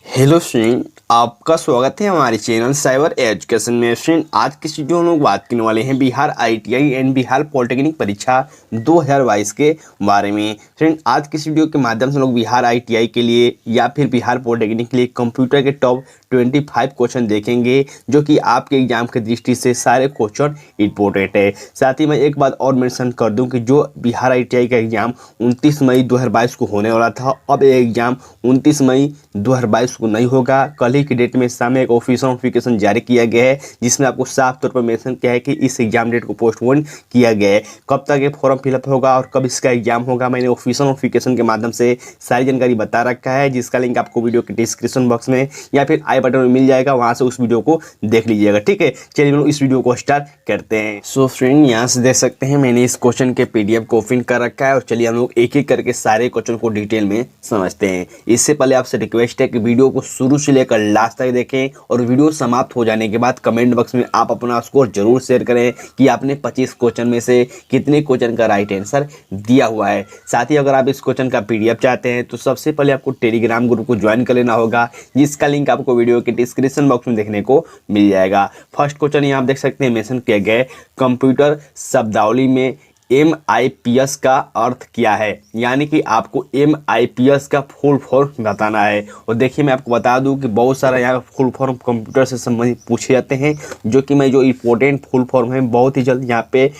Hello friend, आपका स्वागत है हमारे चैनल साइबर एजुकेशन में। फ्रेंड, आज की वीडियो हम लोग बात करने वाले हैं Bihar ITI and Bihar polytechnic परीक्षा 2022 के बारे में। फ्रेंड, आज की वीडियो के माध्यम से लोग बिहार आईटीआई के लिए या फिर बिहार पॉलिटेक्निक के लिए कंप्यूटर के टॉप 25 क्वेश्चन देखेंगे, जो कि आपके एग्जाम की दृष्टि से सारे क्वेश्चन इंपॉर्टेंट है। साथ ही मैं एक बात और मेंशन कर दूं कि जो बिहार आईटीआई का एग्जाम 29 मई 2022 को होने वाला था, अब ये एग्जाम 29 मई 2022 को नहीं होगा। कल ही की डेट में सामने एक ऑफिशियल नोटिफिकेशन जारी किया गया है, जिसमें आपको साफ तौर पर मेंशन किया है कि इस एग्जाम डेट को पोस्टपोन किया गया है। कब तक ये फॉर्म फिलअप होगा और कब इसका एग्जाम होगा, मैंने ऑफिशियल नोटिफिकेशन के माध्यम से सारी जानकारी बता रखा है, जिसका लिंक आपको वीडियो के डिस्क्रिप्शन बॉक्स में या फिर आई बटन में मिल जाएगा। वहां से उस वीडियो को देख लीजिएगा। ठीक है, चलिए हम लोग इस वीडियो को स्टार्ट करते हैं। सो फ्रेंड, यहाँ से देख सकते हैं मैंने इस क्वेश्चन के पीडीएफ को ओपन कर रखा है और चलिए हम लोग एक एक करके सारे क्वेश्चन को डिटेल में समझते हैं। इससे पहले आपसे रिक्वेस्ट है कि वीडियो को शुरू से लेकर लास्ट तक देखें और वीडियो समाप्त हो जाने के बाद कमेंट बॉक्स में आप अपना स्कोर जरूर शेयर करें कि आपने 25 क्वेश्चन में से कितने क्वेश्चन का राइट आंसर दिया हुआ है। साथ ही अगर आप इस क्वेश्चन का पीडीएफ चाहते हैं तो सबसे पहले आपको टेलीग्राम ग्रुप को ज्वाइन कर लेना होगा, जिसका लिंक आपको वीडियो के डिस्क्रिप्शन बॉक्स में देखने को मिल जाएगा। फर्स्ट क्वेश्चन यहाँ आप देख सकते हैं मेंशन किया गया है, कंप्यूटर शब्दावली में MIPS का अर्थ क्या है। यानी कि आपको MIPS का फुल फॉर्म बताना है। और देखिए, मैं आपको बता दूं कि बहुत सारा यहाँ फुल फॉर्म कंप्यूटर से संबंधित पूछे जाते हैं, जो कि मैं जो इम्पोर्टेंट फुल फॉर्म है बहुत ही जल्द यहाँ पे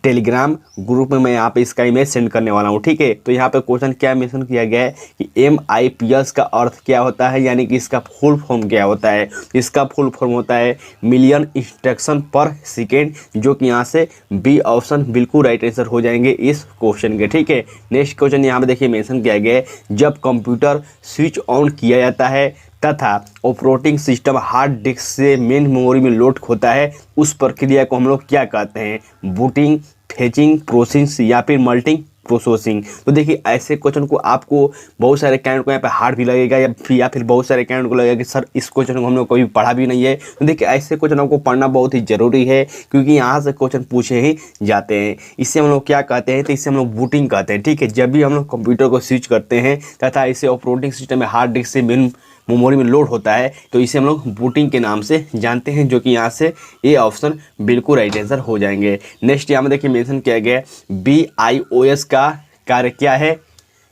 टेलीग्राम ग्रुप में मैं यहाँ पे इसका इमेज सेंड करने वाला हूँ। ठीक है, तो यहाँ पे क्वेश्चन क्या मेंशन किया गया है कि MIPS का अर्थ क्या होता है, यानी कि इसका फुल फॉर्म क्या होता है। इसका फुल फॉर्म होता है मिलियन इंस्ट्रक्शन पर सेकेंड, जो कि यहाँ से बी ऑप्शन बिल्कुल राइट आंसर हो जाएंगे इस क्वेश्चन के। ठीक है, नेक्स्ट क्वेश्चन यहाँ पे देखिए मेंशन किया गया है, जब कंप्यूटर स्विच ऑन किया जाता है तथा ऑपरेटिंग सिस्टम हार्ड डिस्क से मेन मेमोरी में लोड होता है, उस प्रक्रिया को हम लोग क्या कहते हैं। बूटिंग, फेचिंग, प्रोसेसिंग या फिर मल्टिंग प्रोसेसिंग। तो देखिए, ऐसे क्वेश्चन को आपको बहुत सारे कैंडिडेट को यहाँ पे हार्ड भी लगेगा या फिर बहुत सारे कैंडिडेट को लगेगा कि सर इस क्वेश्चन को हम लोग कभी पढ़ा भी नहीं है। तो देखिए, ऐसे क्वेश्चन आपको पढ़ना बहुत ही जरूरी है, क्योंकि यहाँ से क्वेश्चन पूछे ही जाते हैं। इससे हम लोग क्या कहते हैं, तो इससे हम लोग बूटिंग कहते हैं। ठीक है, जब भी हम लोग कंप्यूटर को स्विच करते हैं तथा इसे ऑपरेटिंग सिस्टम में हार्ड डिस्क से मेन मेमोरी में लोड होता है, तो इसे हम लोग बूटिंग के नाम से जानते हैं, जो कि यहाँ से ए ऑप्शन बिल्कुल राइट आंसर हो जाएंगे। नेक्स्ट यहाँ में देखिए मेंशन किया गया है, BIOS का कार्य क्या है।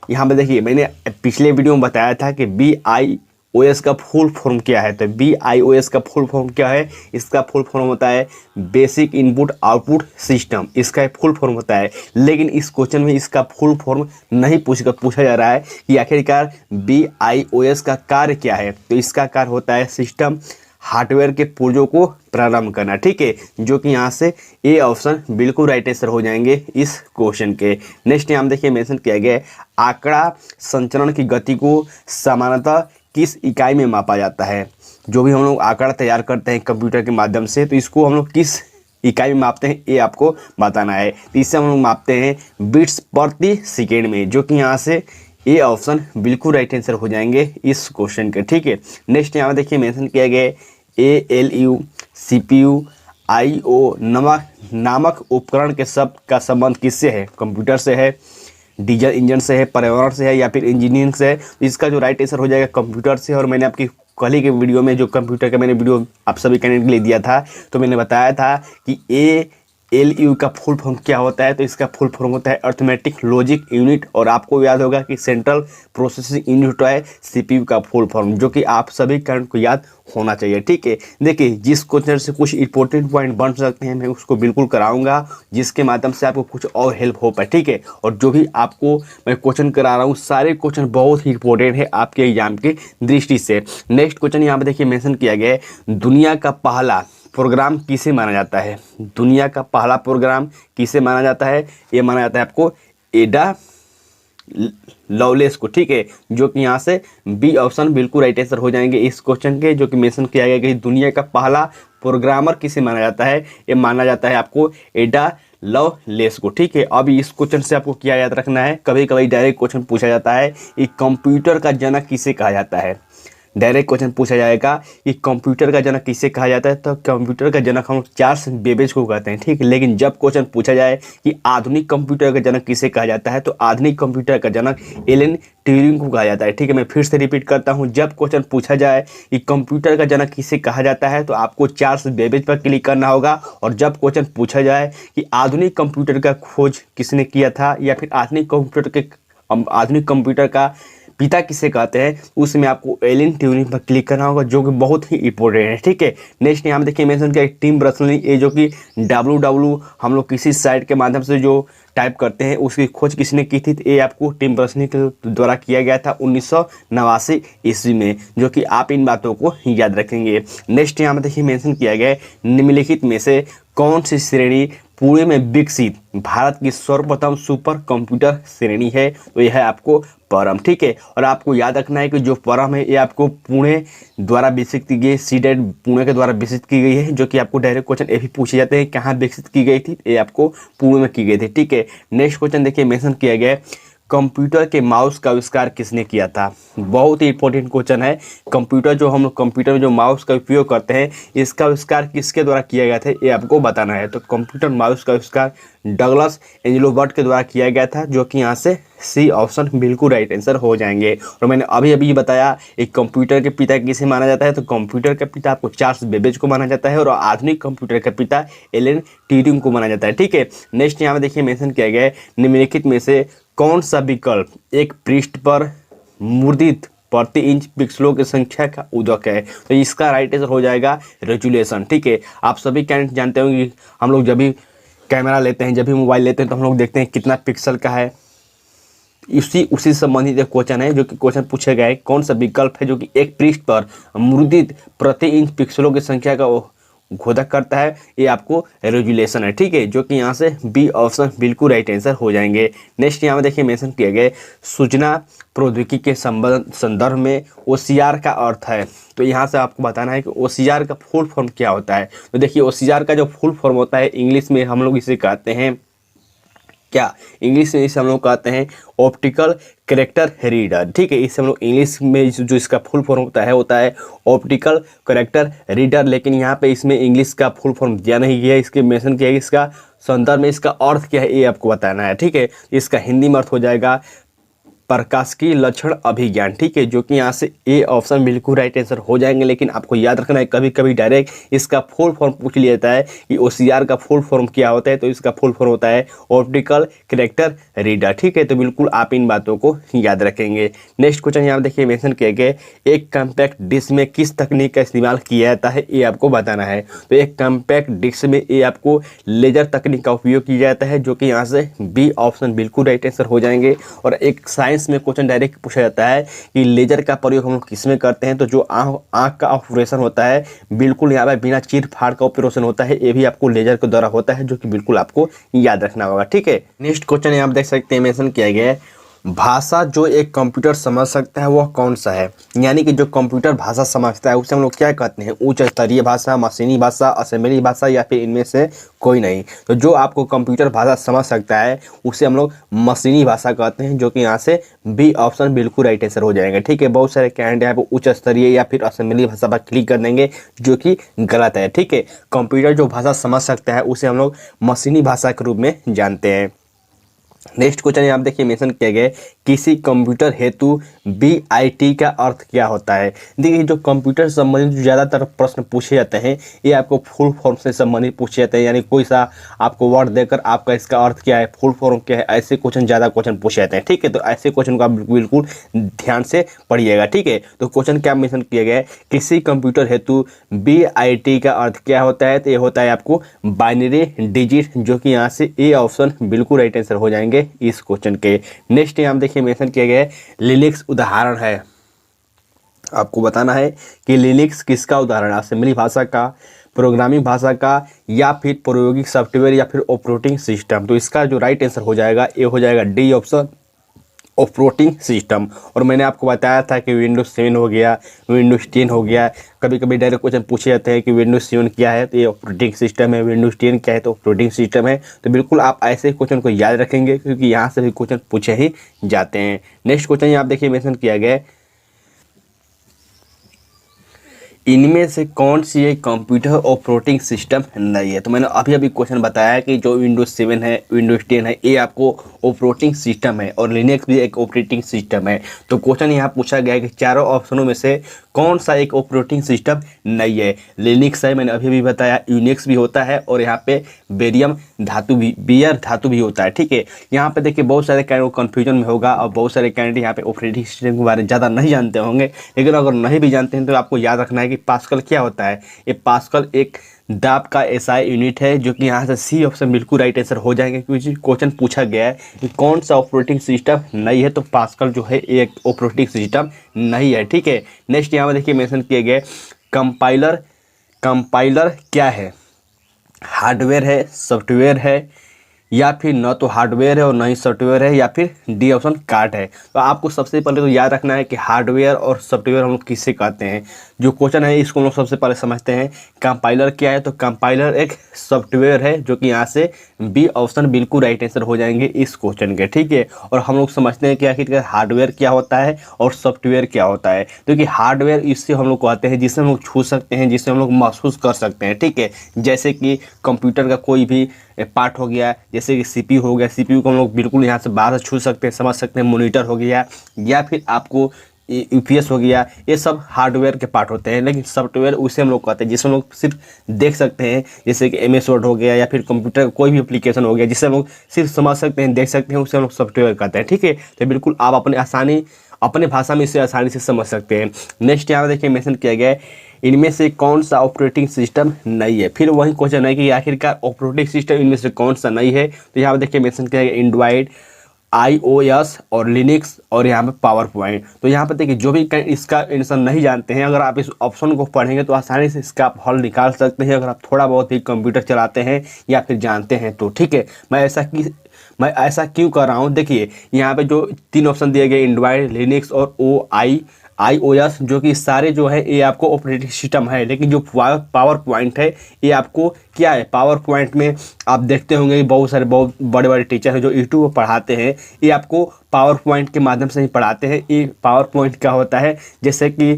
यहाँ पे देखिए, मैंने पिछले वीडियो में बताया था कि BIOS का फुल फॉर्म क्या है। तो BIOS का फुल फॉर्म क्या है, इसका फुल फॉर्म होता है बेसिक इनपुट आउटपुट सिस्टम, इसका फुल फॉर्म होता है। लेकिन इस क्वेश्चन में इसका फुल फॉर्म नहीं पूछा जा रहा है कि आखिरकार BIOS का कार्य क्या है। तो इसका कार्य होता है सिस्टम हार्डवेयर के पुर्जों को प्रारंभ करना। ठीक है, जो कि यहाँ से ए ऑप्शन बिल्कुल राइट आंसर हो जाएंगे इस क्वेश्चन के। नेक्स्ट यहाँ देखिए मेंशन किया गया है, आंकड़ा संचरण की गति को सामान्यतः किस इकाई में मापा जाता है। जो भी हम लोग आंकड़ा तैयार करते हैं कंप्यूटर के माध्यम से, तो इसको हम लोग किस इकाई में मापते हैं, ये आपको बताना है। तो इससे हम लोग मापते हैं बिट्स प्रति सेकेंड में, जो कि यहाँ से ए ऑप्शन बिल्कुल राइट आंसर हो जाएंगे इस क्वेश्चन के। ठीक है, नेक्स्ट यहाँ देखिए मेंशन किया गया है, ALU, CPU, IO नामक उपकरण के शब्द का संबंध किससे है। कंप्यूटर से है, डीजल इंजन से है, पर्यावरण से है या फिर इंजीनियरिंग से है। तो इसका जो राइट आंसर हो जाएगा कंप्यूटर से। और मैंने आपकी कल ही के वीडियो में जो कंप्यूटर का मैंने वीडियो आप सभी कैंडिडेट के लिए दिया था, तो मैंने बताया था कि ALU का फुल फॉर्म क्या होता है। तो इसका फुल फॉर्म होता है अर्थमेटिक लॉजिक यूनिट। और आपको याद होगा कि सेंट्रल प्रोसेसिंग यूनिट होता है CPU का फुल फॉर्म, जो कि आप सभी कैंडिडेट को याद होना चाहिए। ठीक है, देखिए, जिस क्वेश्चन से कुछ इंपॉर्टेंट पॉइंट बन सकते हैं मैं उसको बिल्कुल कराऊंगा, जिसके माध्यम से आपको कुछ और हेल्प हो पाए। ठीक है, और जो भी आपको मैं क्वेश्चन करा रहा हूँ सारे क्वेश्चन बहुत ही इंपॉर्टेंट है आपके एग्जाम की दृष्टि से। नेक्स्ट क्वेश्चन यहाँ पे देखिए मेंशन किया गया है, दुनिया का पहला प्रोग्राम किसे माना जाता है। दुनिया का पहला प्रोग्राम किसे माना जाता है, ये माना जाता है आपको एडा लवलेस को। ठीक है, जो कि यहाँ से बी ऑप्शन बिल्कुल राइट आंसर हो जाएंगे इस क्वेश्चन के, जो कि मेंशन किया गया कि दुनिया का पहला प्रोग्रामर किसे माना जाता है, ये माना जाता है आपको एडा लवलेस को। ठीक है, अब इस क्वेश्चन से आपको क्या याद रखना है, कभी कभी डायरेक्ट क्वेश्चन पूछा जाता है कि कंप्यूटर का जनक किसे कहा जाता है। डायरेक्ट क्वेश्चन पूछा जाएगा कि कंप्यूटर का जनक किसे कहा जाता है, तो कंप्यूटर का जनक हम लोग चार्ल्स बेबेज को कहते हैं, ठीक है। लेकिन जब क्वेश्चन पूछा जाए कि आधुनिक कंप्यूटर का जनक किसे कहा जाता है, तो आधुनिक कंप्यूटर का जनक एलन ट्यूरिंग को कहा जाता है, ठीक है। मैं फिर से रिपीट करता हूं, जब क्वेश्चन पूछा जाए कि कंप्यूटर का जनक किसे कहा जाता है, तो आपको चार्ल्स बेबेज पर क्लिक करना होगा। और जब क्वेश्चन पूछा जाए कि आधुनिक कंप्यूटर का खोज किसने किया था, या फिर आधुनिक कंप्यूटर का पिता किसे कहते हैं, उसमें आपको एलन ट्यूरिंग पर क्लिक करना होगा, जो कि बहुत ही इंपॉर्टेंट है, ठीक है। नेक्स्ट यहाँ पे देखिए मेंशन किया टिम बर्नर्स-ली, ये जो कि www हम लोग किसी साइट के माध्यम से जो टाइप करते हैं उसकी खोज किसने की थी, तो ये आपको टिम बर्नर्स-ली के द्वारा किया गया था 1989 ईस्वी में, जो कि आप इन बातों को याद रखेंगे। नेक्स्ट यहाँ पे देखिए मेंशन किया गया है निम्नलिखित में से कौन सी श्रेणी पुणे में विकसित भारत की सर्वप्रथम सुपर कंप्यूटर श्रेणी है, तो यह है आपको परम, ठीक है। और आपको याद रखना है कि जो परम है ये आपको पुणे द्वारा विकसित की गई, सीडेड पुणे के द्वारा विकसित की गई है, जो कि आपको डायरेक्ट क्वेश्चन ये भी पूछे जाते हैं कहाँ विकसित की गई थी, ये आपको पुणे में की गई थी, ठीक है। नेक्स्ट क्वेश्चन देखिए मेंशन किया गया है कंप्यूटर के माउस का आविष्कार किसने किया था। बहुत ही इंपॉर्टेंट क्वेश्चन है। कंप्यूटर जो हम लोग कंप्यूटर में जो माउस का उपयोग करते हैं, इसका आविष्कार किसके द्वारा किया गया था, ये आपको बताना है। तो कंप्यूटर माउस का आविष्कार डगलस एंजेलोबर्ट के द्वारा किया गया था, जो कि यहाँ से सी ऑप्शन बिल्कुल राइट आंसर हो जाएंगे। और मैंने अभी बताया एक कंप्यूटर के पिता किसे माना जाता है, तो कंप्यूटर का पिता आपको चार्ल्स बेबेज को माना जाता है, और आधुनिक कंप्यूटर का पिता एलन ट्यूरिंग को माना जाता है, ठीक है। नेक्स्ट यहाँ में देखिए मेंशन किया गया है निम्नलिखित में से कौन सा विकल्प एक पृष्ठ पर मुद्रित प्रति इंच पिक्सलों की संख्या का उदक है, तो इसका राइट आंसर हो जाएगा रेजोल्यूशन, ठीक है। आप सभी कैंडिडेट जानते होंगे कि हम लोग जब भी कैमरा लेते हैं, जब भी मोबाइल लेते हैं, तो हम लोग देखते हैं कितना पिक्सल का है। उसी संबंधित एक क्वेश्चन है, जो कि क्वेश्चन पूछा गया है कौन सा विकल्प है जो कि एक पृष्ठ पर मुद्रित प्रति इंच पिक्सलों की संख्या का घोधक करता है, ये आपको रेजुलेशन है, ठीक है। जो कि यहाँ से बी ऑप्शन बिल्कुल राइट आंसर हो जाएंगे। नेक्स्ट यहाँ में देखिए मेंशन किया गया सूचना प्रौद्योगिकी के संदर्भ में OCR का अर्थ है, तो यहाँ से आपको बताना है कि OCR का फुल फॉर्म क्या होता है। तो देखिए OCR का जो फुल फॉर्म होता है, इंग्लिश में हम लोग इसे कहते हैं क्या, इंग्लिश में इसे हम लोग कहते हैं ऑप्टिकल कैरेक्टर रीडर, ठीक है। इसे हम लोग इंग्लिश में जो इसका फुल फॉर्म होता है ऑप्टिकल कैरेक्टर रीडर, लेकिन यहाँ पे इसमें इंग्लिश का फुल फॉर्म दिया नहीं गया है, इसके मेंशन किया है इसका संदर्भ में इसका अर्थ क्या है, ये आपको बताना है, ठीक है। इसका हिंदी में अर्थ हो जाएगा प्रकाशिकी लक्षण अभिज्ञान, ठीक है। जो कि यहाँ से ए ऑप्शन बिल्कुल राइट आंसर हो जाएंगे। लेकिन आपको याद रखना है कभी कभी डायरेक्ट इसका फुल फॉर्म पूछ लिया जाता है कि OCR का फुल फॉर्म क्या होता है, तो इसका फुल फॉर्म होता है ऑप्टिकल कैरेक्टर रीडर, ठीक है। तो बिल्कुल आप इन बातों को याद रखेंगे। नेक्स्ट क्वेश्चन यहाँ देखिए मेंशन किया गया एक कम्पैक्ट डिस्क में किस तकनीक का इस्तेमाल किया जाता है, ये आपको बताना है। तो एक कम्पैक्ट डिस्क में ये आपको लेजर तकनीक का उपयोग किया जाता है, जो कि यहाँ से बी ऑप्शन बिल्कुल राइट आंसर हो जाएंगे। और एक साइंस में क्वेश्चन डायरेक्ट पूछा जाता है कि लेजर का प्रयोग हम लोग किस में करते हैं, तो जो आंख का ऑपरेशन होता है बिल्कुल यहाँ पे बिना चीर फाड़ का ऑपरेशन होता है, ये भी आपको लेजर के द्वारा होता है, जो कि बिल्कुल आपको याद रखना होगा, ठीक है। नेक्स्ट क्वेश्चन यहाँ आप देख सकते हैं मेंशन किया गया है भाषा जो एक कंप्यूटर समझ सकता है वह कौन सा है। यानी कि जो कंप्यूटर भाषा समझता है उसे हम लोग क्या कहते हैं, उच्च स्तरीय भाषा, मशीनी भाषा, असेंबली भाषा, या फिर इनमें से कोई नहीं। तो जो आपको कंप्यूटर भाषा समझ सकता है उसे हम लोग मशीनी भाषा कहते हैं, जो कि यहाँ से बी ऑप्शन बिल्कुल राइट आंसर हो जाएगा, ठीक है। बहुत सारे कैंडिडेट यहाँ पे उच्च स्तरीय या फिर असेंबली भाषा पर क्लिक कर देंगे, जो कि गलत है, ठीक है। कंप्यूटर जो भाषा समझ सकता है उसे हम लोग मशीनी भाषा के रूप में जानते हैं। नेक्स्ट क्वेश्चन यहाँ देखिए मेंशन किया गया किसी कंप्यूटर हेतु BIT का अर्थ क्या होता है। देखिए जो कंप्यूटर से संबंधित ज़्यादातर प्रश्न पूछे जाते हैं ये आपको फुल फॉर्म से संबंधित पूछे जाते हैं, यानी कोई सा आपको वर्ड देकर आपका इसका अर्थ क्या है, फुल फॉर्म क्या है, ऐसे ज़्यादा क्वेश्चन पूछे जाते हैं, ठीक है। तो ऐसे क्वेश्चन को आप बिल्कुल ध्यान से पढ़िएगा, ठीक है। तो क्वेश्चन क्या मेंशन किया गया है किसी कंप्यूटर हेतु BIT का अर्थ क्या होता है, तो ये होता है आपको बाइनरी डिजिट, जो कि यहाँ से ए ऑप्शन बिल्कुल राइट आंसर हो जाएंगे इस क्वेश्चन के। नेक्स्ट यहाँ देखिए मेंशन किया गया है लिनक्स उदाहरण है। आपको बताना है कि लिनक्स किसका उदाहरण है, असेंबली भाषा का, प्रोग्रामिंग भाषा का, या फिर प्रायोगिक सॉफ्टवेयर, या फिर ऑपरेटिंग सिस्टम। तो इसका जो राइट आंसर हो जाएगा ये हो जाएगा डी ऑप्शन ऑपरेटिंग सिस्टम। और मैंने आपको बताया था कि विंडोज 7 हो गया, विंडोज 10 हो गया। कभी कभी डायरेक्ट क्वेश्चन पूछे जाते हैं कि विंडोज 7 क्या है, तो ये ऑपरेटिंग सिस्टम है, विंडोज 10 क्या है, तो ऑपरेटिंग सिस्टम है। तो बिल्कुल आप ऐसे क्वेश्चन को याद रखेंगे क्योंकि यहाँ से भी क्वेश्चन पूछे ही जाते हैं। नेक्स्ट क्वेश्चन यहाँ आप देखिए मेंशन किया गया है इनमें से कौन सी एक कंप्यूटर ऑपरेटिंग सिस्टम नहीं है? तो मैंने अभी अभी क्वेश्चन बताया कि जो विंडोज 7 है, विंडोज 10 है, ये आपको ऑपरेटिंग सिस्टम है और लिनक्स भी एक ऑपरेटिंग सिस्टम है। तो क्वेश्चन यहाँ पूछा गया है कि चारों ऑप्शनों में से कौन सा एक ऑपरेटिंग सिस्टम नहीं है? लिनक्स है, मैंने अभी भी बताया, यूनिक्स भी होता है और यहाँ पे बेरियम धातु भी, बियर धातु भी होता है। ठीक है, यहाँ पे देखिए बहुत सारे कैंडिडेट कन्फ्यूजन में होगा और बहुत सारे कैंडिडेट यहाँ पे ऑपरेटिंग सिस्टम के बारे में ज़्यादा नहीं जानते होंगे। लेकिन अगर नहीं भी जानते हैं तो आपको याद रखना है कि पास्कल क्या होता है। ये पास्कल एक दाब का एसआई यूनिट है, जो कि यहाँ से सी ऑप्शन बिल्कुल राइट आंसर हो जाएंगे, क्योंकि क्वेश्चन पूछा गया है कि कौन सा ऑपरेटिंग सिस्टम नहीं है, तो पास्कल जो है एक ऑपरेटिंग सिस्टम नहीं है। ठीक है, नेक्स्ट यहाँ पर देखिए मेंशन किए गए कंपाइलर। कंपाइलर क्या है? हार्डवेयर है, सॉफ्टवेयर है, या फिर न तो हार्डवेयर है और न ही सॉफ्टवेयर है, या फिर डी ऑप्शन कार्ड है। तो आपको सबसे पहले तो याद रखना है कि हार्डवेयर और सॉफ्टवेयर हम लोग किससे कहते हैं। जो क्वेश्चन है इसको हम लोग सबसे पहले समझते हैं। कंपाइलर क्या है? तो कंपाइलर एक सॉफ्टवेयर है, जो कि यहाँ से बी ऑप्शन बिल्कुल राइट आंसर हो जाएंगे इस क्वेश्चन के। ठीक है, और हम लोग समझते हैं कि आखिर हार्डवेयर क्या होता है और सॉफ्टवेयर क्या होता है। क्योंकि हार्डवेयर इससे हम लोग कहते हैं जिसे हम लोग छू सकते हैं, जिसे हम लोग महसूस कर सकते हैं। ठीक है, जैसे कि कंप्यूटर का कोई भी पार्ट हो गया, जैसे कि सीपीयू हो गया, सीपीयू को हम लोग बिल्कुल यहाँ से बाहर से छू सकते हैं, समझ सकते हैं। मॉनिटर हो गया, या फिर आपको यूपीएस हो गया, ये सब हार्डवेयर के पार्ट होते हैं। लेकिन सॉफ्टवेयर उसे हम लोग कहते हैं जिसे हम लोग सिर्फ देख सकते हैं, जैसे कि एमएस वर्ड हो गया, या फिर कंप्यूटर का कोई भी एप्लीकेशन हो गया जिसे हम लोग सिर्फ समझ सकते हैं, देख सकते हैं, उसे हम लोग सॉफ्टवेयर कहते हैं। ठीक है, तो बिल्कुल आप अपने भाषा में इसे आसानी से समझ सकते हैं। नेक्स्ट यहाँ देखिए मेंशन किया गया है, इनमें से कौन सा ऑपरेटिंग सिस्टम नहीं है? फिर वही क्वेश्चन है कि आखिरकार ऑपरेटिंग सिस्टम इनमें से कौन सा नहीं है। तो यहाँ पर देखिए मेंशन किया गया एंड्रॉइड, iOS और लिनक्स और यहाँ पे पावर पॉइंट। तो यहाँ पर देखिए जो भी इसका आंसर नहीं जानते हैं, अगर आप इस ऑप्शन को पढ़ेंगे तो आसानी से इसका आप हल निकाल सकते हैं, अगर आप थोड़ा बहुत ही कंप्यूटर चलाते हैं या फिर जानते हैं तो। ठीक है, मैं ऐसा क्यों कर रहा हूँ? देखिए यहाँ पे जो 3 ऑप्शन दिए गए, एंड्रॉइड, लिनक्स और iOS, जो कि सारे जो है ये आपको ऑपरेटिंग सिस्टम है। लेकिन जो पावर पॉइंट है ये आपको क्या है? पावर पॉइंट में आप देखते होंगे बहुत बड़े बड़े टीचर हैं जो यूट्यूब पर पढ़ाते हैं, ये आपको पावर पॉइंट के माध्यम से ही पढ़ाते हैं। ये पावर पॉइंट क्या होता है? जैसे कि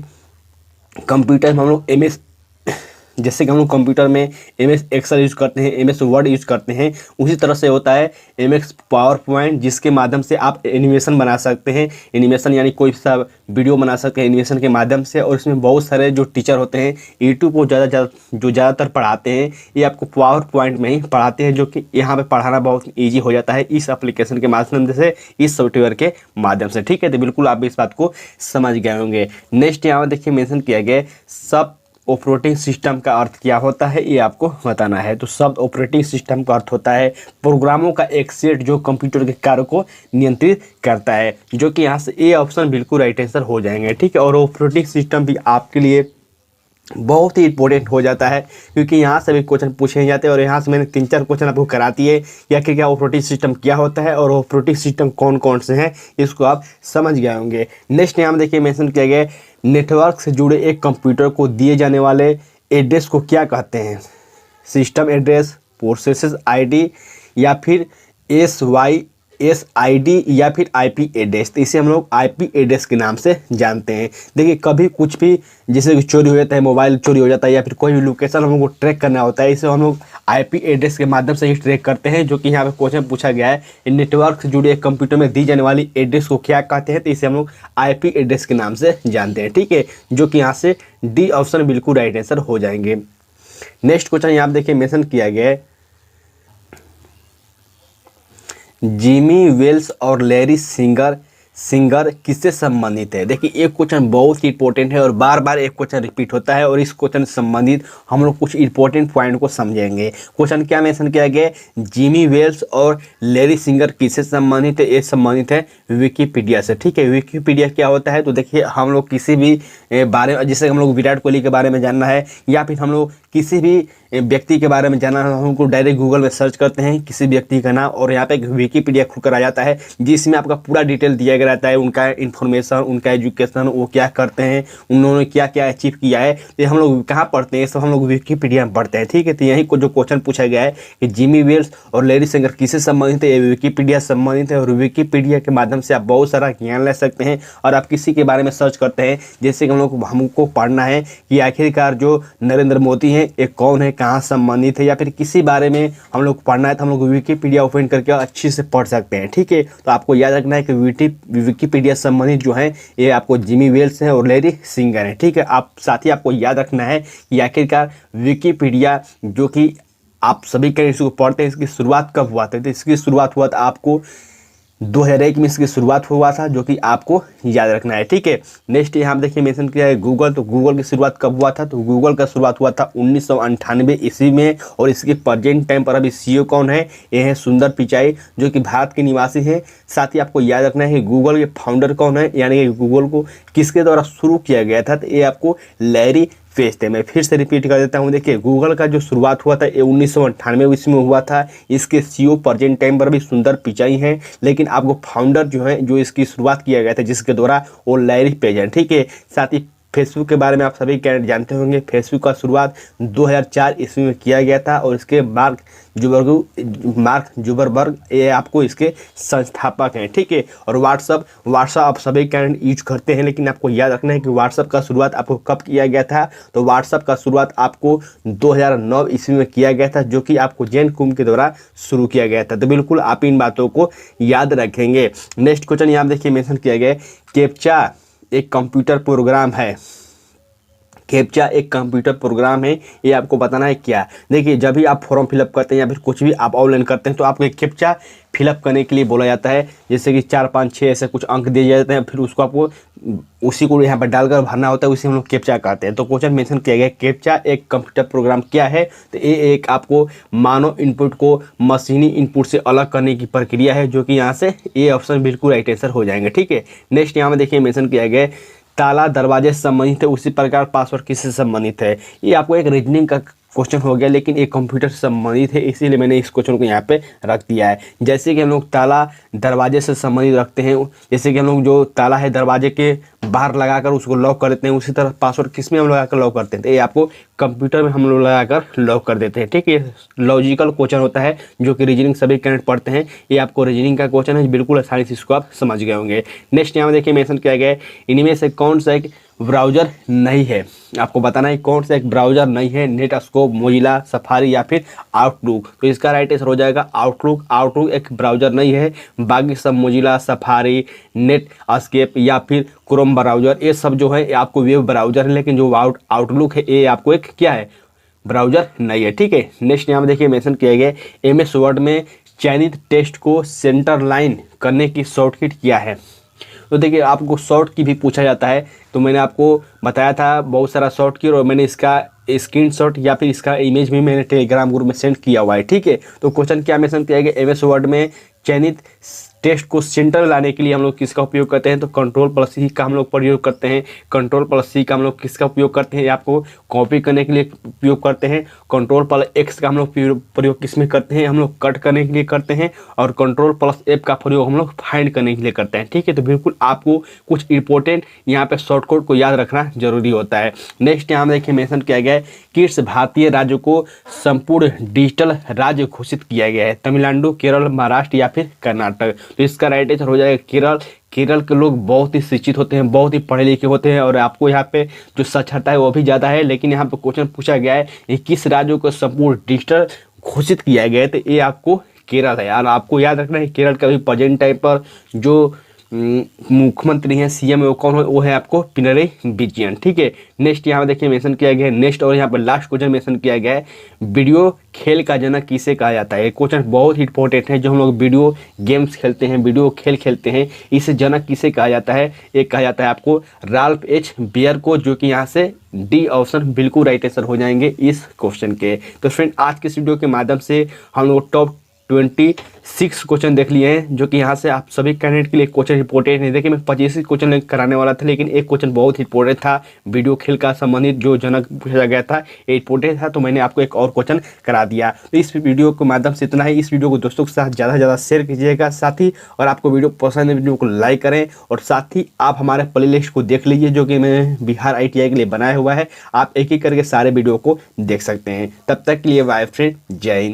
कंप्यूटर में हम लोग कंप्यूटर में एमएस एक्सेल यूज़ करते हैं, एमएस वर्ड यूज़ करते हैं, उसी तरह से होता है एमएस पावर पॉइंट, जिसके माध्यम से आप एनिमेशन बना सकते हैं। एनिमेशन यानी कोई सा वीडियो बना सकते हैं एनिमेशन के माध्यम से। और इसमें बहुत सारे जो टीचर होते हैं यूट्यूब को ज़्यादातर पढ़ाते हैं, ये आपको पावर पॉइंट में ही पढ़ाते हैं, जो कि यहाँ पर पढ़ाना बहुत ईजी हो जाता है इस एप्लीकेशन के माध्यम से, इस सॉफ्टवेयर के माध्यम से। ठीक है, तो बिल्कुल आप इस बात को समझ गए होंगे। नेक्स्ट यहाँ पर देखिए मेंशन किया गया सब ऑपरेटिंग सिस्टम का अर्थ क्या होता है, ये आपको बताना है। तो शब्द ऑपरेटिंग सिस्टम का अर्थ होता है प्रोग्रामों का एक सेट जो कंप्यूटर के कार्य को नियंत्रित करता है, जो कि यहाँ से ए ऑप्शन बिल्कुल राइट आंसर हो जाएंगे। ठीक है, और ऑपरेटिंग सिस्टम भी आपके लिए बहुत ही इंपॉर्टेंट हो जाता है, क्योंकि यहाँ से भी क्वेश्चन पूछे जाते हैं और यहाँ से मैंने 3-4 क्वेश्चन आपको कराती है या कि क्या ऑपरेटिंग सिस्टम क्या होता है और ऑपरेटिंग सिस्टम कौन कौन से हैं, इसको आप समझ गए होंगे। नेक्स्ट यहाँ में देखिए मेंशन किया गया नेटवर्क से जुड़े एक कंप्यूटर को दिए जाने वाले एड्रेस को क्या कहते हैं? सिस्टम एड्रेस, प्रोसेस आईडी, या फिर SYS या फिर IP एड्रेस। तो इसे हम लोग IP एड्रेस के नाम से जानते हैं। देखिए कभी कुछ भी जैसे कि चोरी हो जाता है, मोबाइल चोरी हो जाता है, या फिर कोई भी लोकेशन हम लोग को ट्रैक करना होता है, इसे हम लोग IP एड्रेस के माध्यम से ही ट्रैक करते हैं, जो कि यहाँ पे क्वेश्चन पूछा गया है नेटवर्क से जुड़े एक कंप्यूटर में दी जाने वाली एड्रेस को क्या कहते हैं? तो इसे हम लोग IP एड्रेस के नाम से जानते हैं। ठीक है, जो कि यहाँ से डी ऑप्शन बिल्कुल राइट आंसर हो जाएंगे। नेक्स्ट क्वेश्चन यहाँ पे देखिए मेंशन किया गया है जिमी वेल्स और लैरी सिंगर किससे संबंधित है? देखिए एक क्वेश्चन बहुत ही इंपॉर्टेंट है और बार बार एक क्वेश्चन रिपीट होता है, और इस क्वेश्चन से संबंधित हम लोग कुछ इंपॉर्टेंट पॉइंट को समझेंगे। क्वेश्चन क्या मेंशन किया गया है? जिमी वेल्स और लैरी सिंगर किससे संबंधित है? ये संबंधित है विकीपीडिया से। ठीक है, विकीपीडिया क्या होता है? तो देखिए हम लोग किसी भी बारे में, जैसे हम लोग विराट कोहली के बारे में जानना है या फिर हम लोग किसी भी व्यक्ति के बारे में जानना है, हम उनको डायरेक्ट गूगल में सर्च करते हैं किसी व्यक्ति का नाम, और यहाँ पे विकीपीडिया खुलकर आ जाता है, जिसमें आपका पूरा डिटेल दिया गया रहता है, उनका इन्फॉर्मेशन, उनका एजुकेशन, वो क्या करते हैं, उन्होंने क्या क्या अचीव किया है, ये हम लोग कहाँ पढ़ते हैं, ये सब हम लोग विकिपीडिया में पढ़ते हैं। ठीक है, तो यही को जो क्वेश्चन पूछा गया है कि जिमी वेल्स और लैरी सेंगर किससे संबंधित है, ये विकिपीडिया संबंधित है। और विकिपीडिया के माध्यम से आप बहुत सारा ज्ञान ले सकते हैं और आप किसी के बारे में सर्च करते हैं, जैसे कि हमको पढ़ना है कि आखिरकार जो नरेंद्र मोदी हैं ये कौन है, कहाँ संबंधित है, या फिर किसी बारे में हम लोग पढ़ना है तो हम लोग विकिपीडिया ओपन करके अच्छे से पढ़ सकते हैं। ठीक है, तो आपको याद रखना है कि विकिपीडिया संबंधित जो है ये आपको जिमी वेल्स हैं और लैरी सिंगर हैं। ठीक है, आप साथ ही आपको याद रखना है कि आखिरकार विकिपीडिया जो कि आप सभी कहीं इसको पढ़ते हैं, इसकी शुरुआत कब हुआ था, तो इसकी शुरुआत हुआ था आपको 2001 में इसकी शुरुआत हुआ था, जो कि आपको याद रखना है। ठीक है, नेक्स्ट यहाँ देखिए मेंशन किया है गूगल, तो गूगल की शुरुआत कब हुआ था, तो गूगल का शुरुआत हुआ था 1998 ईस्वी में। और इसके प्रेजेंट टाइम पर अभी सीईओ कौन है, ये है सुंदर पिचाई, जो कि भारत के निवासी हैं। साथ ही आपको याद रखना है कि गूगल के फाउंडर कौन है, यानी कि गूगल को किसके द्वारा शुरू किया गया था, तो ये आपको लैरी पेज थे। मैं फिर से रिपीट कर देता हूँ, देखिए गूगल का जो शुरुआत हुआ था ये 1998 ईस्वी में हुआ था। इसके सीईओ प्रेजेंट टाइम पर भी सुंदर पिचाई हैं, लेकिन आपको फाउंडर जो है जो इसकी शुरुआत किया गया था जिसके द्वारा, वो लैरी पेज है। ठीक है, साथ ही फेसबुक के बारे में आप सभी कैंडिडेट जानते होंगे, फेसबुक का शुरुआत 2004 ईस्वी में किया गया था और इसके मार्क जुबरबर्ग ये आपको इसके संस्थापक हैं। ठीक है, और व्हाट्सअप आप सभी कैंडिडेट यूज करते हैं, लेकिन आपको याद रखना है कि व्हाट्सअप का शुरुआत आपको कब किया गया था, तो व्हाट्सअप का शुरुआत आपको 2009 ईस्वी में किया गया था, जो कि आपको जैन कुंभ के द्वारा शुरू किया गया था। तो बिल्कुल आप इन बातों को याद रखेंगे। नेक्स्ट क्वेश्चन यहाँ देखिए मेंशन किया गया है, कैप्चा एक कंप्यूटर प्रोग्राम है। कैप्चा एक कंप्यूटर प्रोग्राम है, ये आपको बताना है क्या। देखिए जब भी आप फॉर्म फिलअप करते हैं या फिर कुछ भी आप ऑनलाइन करते हैं तो आपको एक कैप्चा फिलअप करने के लिए बोला जाता है, जैसे कि 4, 5, 6 ऐसे कुछ अंक दिए जाते हैं, फिर उसको आपको उसी को यहाँ पर डालकर भरना होता है, उसे हम लोग कैप्चा कहते हैं। तो क्वेश्चन मेंशन किया गया कैप्चा एक कंप्यूटर प्रोग्राम क्या है, तो ये एक आपको मानव इनपुट को मशीनी इनपुट से अलग करने की प्रक्रिया है, जो कि यहाँ से ये ऑप्शन बिल्कुल राइट आंसर हो जाएंगे। ठीक है, नेक्स्ट यहाँ में देखिए मेंशन किया गया ताला दरवाजे से संबंधित है, उसी प्रकार पासवर्ड किससे संबंधित है। ये आपको एक रीजनिंग का क्वेश्चन हो गया, लेकिन एक कंप्यूटर से संबंधित है, इसीलिए मैंने इस क्वेश्चन को यहाँ पे रख दिया है। जैसे कि हम लोग ताला दरवाजे से संबंधित रखते हैं, जैसे कि हम लोग जो ताला है दरवाजे के बाहर लगाकर उसको लॉक कर देते हैं, उसी तरह पासवर्ड किस में हम लगाकर लॉक करते हैं, तो ये आपको कंप्यूटर में हम लोग लगाकर लॉक कर देते हैं। ठीक है, लॉजिकल क्वेश्चन होता है जो कि रीजनिंग सभी कैंडिडेट पढ़ते हैं, ये आपको रीजनिंग का क्वेश्चन है, बिल्कुल आसानी से इसको आप समझ गए होंगे। नेक्स्ट यहाँ देखिए मेंशन किया गया है, इनमें से कौन सा एक ब्राउज़र नहीं है, आपको बताना है कौन सा एक ब्राउज़र नहीं है, नेटस्कोप, मोजिला, सफारी या फिर आउटलुक। तो इसका राइट आंसर हो जाएगा आउटलुक। आउटलुक एक ब्राउज़र नहीं है, बाकी सब मोजिला, सफारी, नेटस्केप या फिर क्रोम ब्राउज़र ये सब जो है आपको वेब ब्राउज़र है, लेकिन जो आउटलुक है ये आपको एक क्या है, ब्राउज़र नहीं है। ठीक है, नेक्स्ट यहाँ देखिए मेंशन किया गया MS वर्ड में चयनित टेक्स्ट को सेंटर लाइन करने की शॉर्टकट क्या है। तो देखिए आपको शॉर्ट की भी पूछा जाता है, तो मैंने आपको बताया था बहुत सारा शॉर्ट की, और मैंने इसका स्क्रीनशॉट या फिर इसका इमेज भी मैंने टेलीग्राम ग्रुप में सेंड किया हुआ है। ठीक है, तो क्वेश्चन क्या मेंशन किया गया, MS वर्ड में चयनित टेक्स्ट को सेंटर लाने के लिए हम लोग किसका उपयोग करते हैं, तो Ctrl+C का हम लोग प्रयोग करते हैं। Ctrl+C का हम लोग किसका उपयोग करते हैं, आपको कॉपी करने के लिए उपयोग करते हैं। Ctrl+X का हम लोग प्रयोग किस में करते हैं, हम लोग कट करने के लिए करते हैं। और Ctrl+F का प्रयोग हम लोग फाइंड करने के लिए करते हैं। ठीक है, तो बिल्कुल आपको कुछ इंपॉर्टेंट यहाँ पे शॉर्टकट को याद रखना जरूरी होता है। नेक्स्ट यहाँ देखिए मेंशन किया गया है किस भारतीय राज्य को संपूर्ण डिजिटल राज्य घोषित किया गया है, तमिलनाडु, केरल, महाराष्ट्र या फिर कर्नाटक। तो इसका राइट आंसर हो जाएगा केरल। केरल के लोग बहुत ही शिक्षित होते हैं, बहुत ही पढ़े लिखे होते हैं, और आपको यहाँ पे जो साक्षरता है वो भी ज़्यादा है। लेकिन यहाँ पे क्वेश्चन पूछा गया है कि किस राज्य को संपूर्ण डिजिटल घोषित किया गया है, तो ये आपको केरल है यार। आपको याद रखना है केरल का भी प्रेजेंट टाइम पर जो मुख्यमंत्री हैं, CM वो कौन है, वो है आपको पिनरई विजयन। ठीक है, नेक्स्ट यहाँ देखिए मेंशन किया गया है नेक्स्ट, और यहाँ पर लास्ट क्वेश्चन मेंशन किया गया है वीडियो खेल का जनक किसे कहा जाता है। क्वेश्चन बहुत ही इंपॉर्टेंट है, जो हम लोग वीडियो गेम्स खेलते हैं, वीडियो खेल खेलते हैं, इसे जनक किसे कहा जाता है, एक कहा जाता है आपको राल्फ H बेयर को, जो कि यहाँ से D ऑप्शन बिल्कुल राइट आंसर हो जाएंगे इस क्वेश्चन के। तो फ्रेंड आज के इस वीडियो के माध्यम से हम लोग टॉप 26 क्वेश्चन देख लिए हैं, जो कि यहाँ से आप सभी कैंडिडेट के लिए क्वेश्चन इंपॉर्टेंट नहीं। देखिए मैं 25 क्वेश्चन कराने वाला था, लेकिन एक क्वेश्चन बहुत ही इंपॉर्टेंट था, वीडियो खेल का संबंधित जो जनक पूछा गया था, ये इंपॉर्टेंट था, तो मैंने आपको एक और क्वेश्चन करा दिया। तो इस वीडियो के माध्यम से इतना ही। इस वीडियो को दोस्तों के साथ ज़्यादा से ज़्यादा शेयर कीजिएगा, साथ ही और आपको वीडियो पसंद है वीडियो को लाइक करें, और साथ ही आप हमारे प्ले लिस्ट को देख लीजिए, जो कि मैंने बिहार ITI के लिए बनाया हुआ है। आप एक एक करके सारे वीडियो को देख सकते हैं। तब तक के लिए बाय फ्रेंड, जय हिंद।